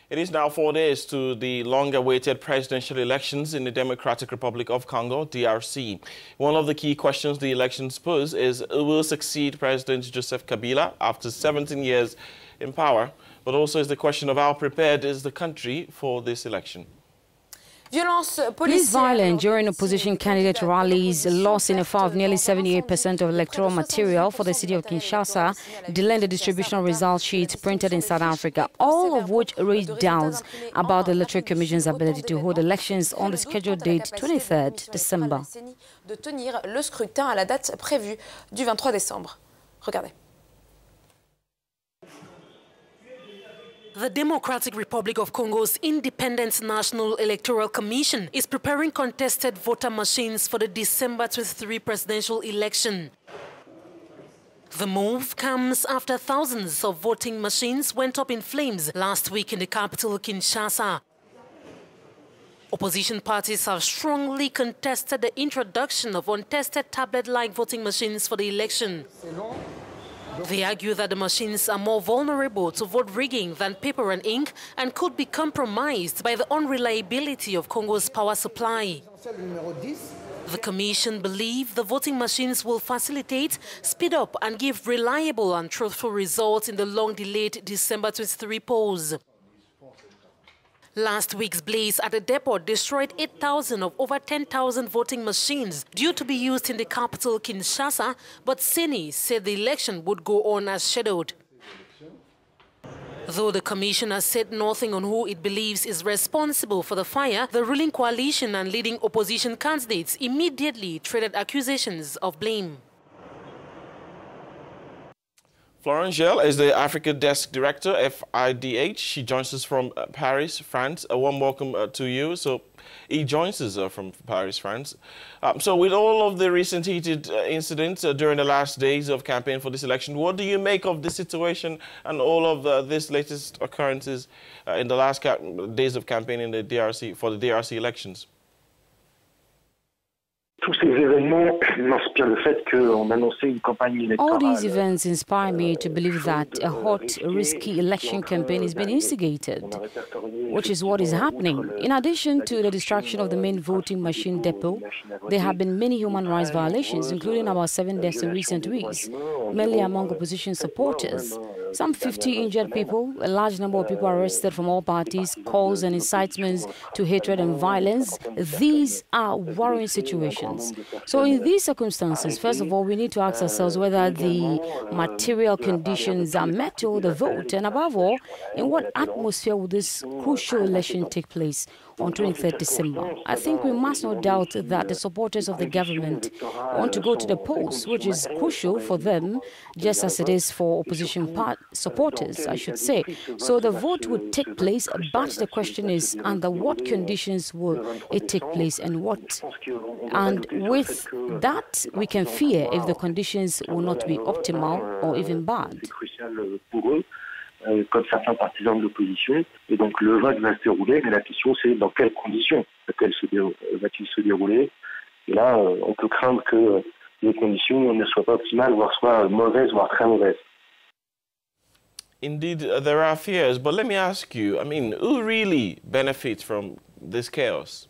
It is now 4 days to the long-awaited presidential elections in the Democratic Republic of Congo, DRC. One of the key questions the elections pose is who will succeed President Joseph Kabila after 17 years in power, but also is the question of how prepared is the country for this election. Police violence during opposition candidate rallies, loss in a far of nearly 78% of electoral material for the city of Kinshasa, delaying the distribution of result sheets printed in South Africa, all of which raised doubts about the Electoral Commission's ability to hold elections on the scheduled date 23rd December. De tenir le scrutin à la date prévue du 23 décembre. Regardez. The Democratic Republic of Congo's Independent National Electoral Commission is preparing contested voter machines for the December 23 presidential election. The move comes after thousands of voting machines went up in flames last week in the capital, Kinshasa. Opposition parties have strongly contested the introduction of untested tablet-like voting machines for the election. They argue that the machines are more vulnerable to vote rigging than paper and ink and could be compromised by the unreliability of Congo's power supply. The Commission believes the voting machines will facilitate, speed up and give reliable and truthful results in the long-delayed December 23 polls. Last week's blaze at the depot destroyed 8,000 of over 10,000 voting machines due to be used in the capital, Kinshasa, but Seni said the election would go on as scheduled. Though the commission has said nothing on who it believes is responsible for the fire, the ruling coalition and leading opposition candidates immediately traded accusations of blame. Florence Gel is the Africa Desk Director, FIDH. She joins us from Paris, France. A warm welcome to you. So he joins us from Paris, France. So with all of the recent heated incidents during the last days of campaign for this election, what do you make of this situation and all of this latest occurrences in the last days of campaign in the DRC for the DRC elections? All these events inspire me to believe that a hot, risky election campaign has been instigated, which is what is happening. In addition to the destruction of the main voting machine depot, there have been many human rights violations, including about 7 deaths in recent weeks, mainly among opposition supporters. Some 50 injured people, a large number of people arrested from all parties, calls and incitements to hatred and violence. These are worrying situations. So in these circumstances, first of all, we need to ask ourselves whether the material conditions are met to hold the vote, and above all, in what atmosphere will this crucial election take place on 23rd December. I think we must not doubt that the supporters of the government want to go to the polls, which is crucial for them, just as it is for opposition supporters, I should say. So the vote would take place, but the question is, under what conditions will it take place and what? And with that, we can fear if the conditions will not be optimal or even bad. Comme certains partisans de l'opposition. Et donc le vote va se dérouler, mais la question c'est dans quelles conditions va-t-il se dérouler. Et là, on peut craindre que les conditions ne soient pas optimales, voire soient mauvaises, voire très mauvaises. Indeed, there are fears, but let me ask you, I mean, who really benefits from this chaos?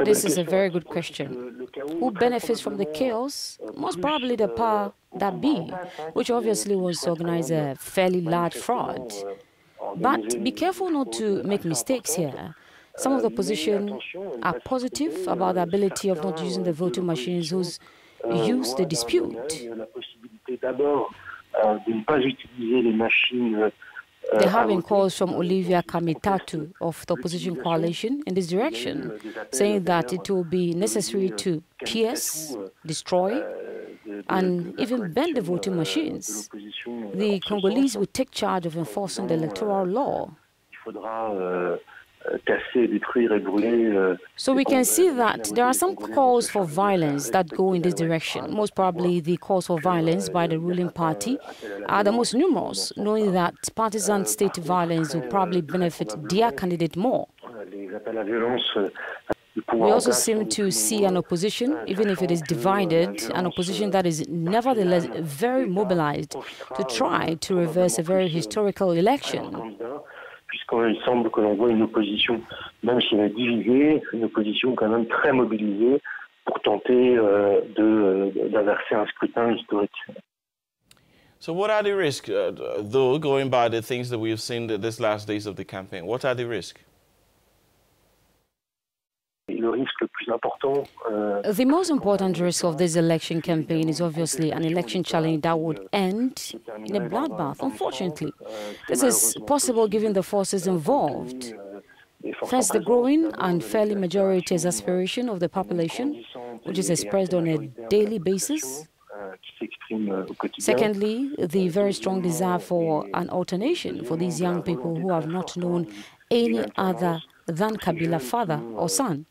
This is a very good question. Who benefits from the chaos? Most probably the power that be, which obviously was to organize a fairly large fraud. But be careful not to make mistakes here. Some of the opposition are positive about the ability of not using the voting machines whose use they dispute. There have been calls from Olivia Kamitatu of the opposition coalition in this direction, saying that it will be necessary to pierce, destroy, and even bend the voting machines. The Congolese will take charge of enforcing the electoral law. So we can see that there are some calls for violence that go in this direction. Most probably the calls for violence by the ruling party are the most numerous, knowing that partisan state violence will probably benefit their candidate more. We also seem to see an opposition, even if it is divided, an opposition that is nevertheless very mobilized to try to reverse a very historical election. Puisqu'il semble que l'on voit une opposition, même si elle est divisée, une opposition quand même très mobilisée pour tenter d'inverser un scrutin historique. So what are the risks, though, going by the things that we've seen this last days of the campaign? What are the risks? The most important risk of this election campaign is obviously an election challenge that would end in a bloodbath, unfortunately. This is possible given the forces involved. First, the growing and fairly majority aspiration of the population, which is expressed on a daily basis. Secondly, the very strong desire for an alternation for these young people who have not known any other than Kabila father or son.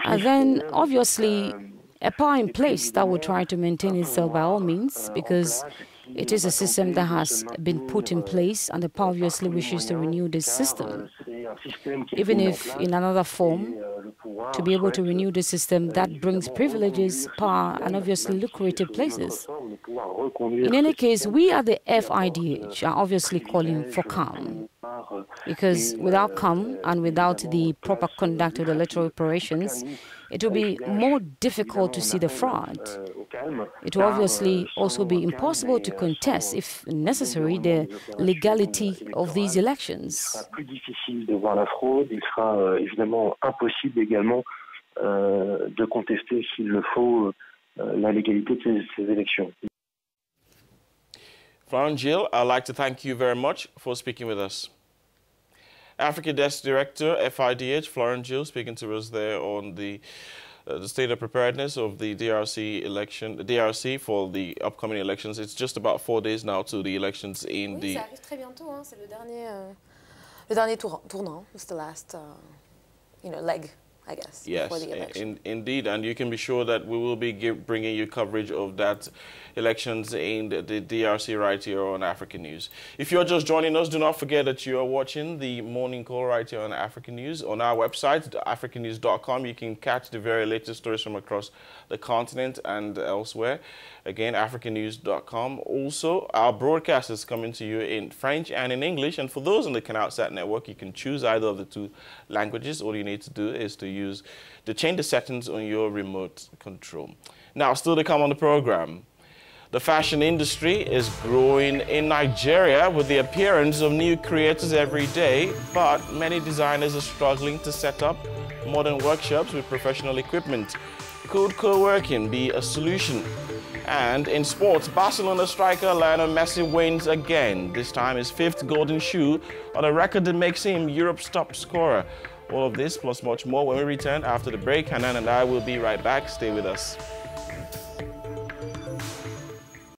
And then, obviously, a power in place that will try to maintain itself by all means, because it is a system that has been put in place, and the power obviously wishes to renew this system. Even if in another form, to be able to renew the system that brings privileges, power, and obviously lucrative places. In any case, we at the FIDH are obviously calling for calm, because without calm and without the proper conduct of the electoral operations, it will be more difficult to see the fraud. It will obviously also be impossible to contest, if necessary, the legality of these elections. De contester, s'il le faut, la légalité de ces élections. Florence Gilles, I'd like to thank you very much for speaking with us. Africa Desk Director, FIDH, Florence Gilles, speaking to us there on the state of preparedness of the DRC for the upcoming elections. It's just about 4 days now to the elections in the... Oui, ça arrive très bientôt, hein. C'est le dernier tournant. It's the last, leg, I guess. Yes, before the election. Indeed, and you can be sure that we will be bringing you coverage of that elections in the DRC right here on Africanews. If you're just joining us, do not forget that you are watching the morning call right here on Africanews. On our website, africanews.com, you can catch the very latest stories from across the continent and elsewhere. Again, africanews.com. Also, our broadcast is coming to you in French and in English. And for those on the CanalSat network, you can choose either of the two languages. All you need to do is to change the settings on your remote control. Now, still to come on the program. The fashion industry is growing in Nigeria with the appearance of new creators every day, but many designers are struggling to set up modern workshops with professional equipment. Could co-working be a solution? And in sports, Barcelona striker Lionel Messi wins again. This time his 5th golden shoe on a record that makes him Europe's top scorer. All of this plus much more when we return after the break. Hanan and I will be right back. Stay with us.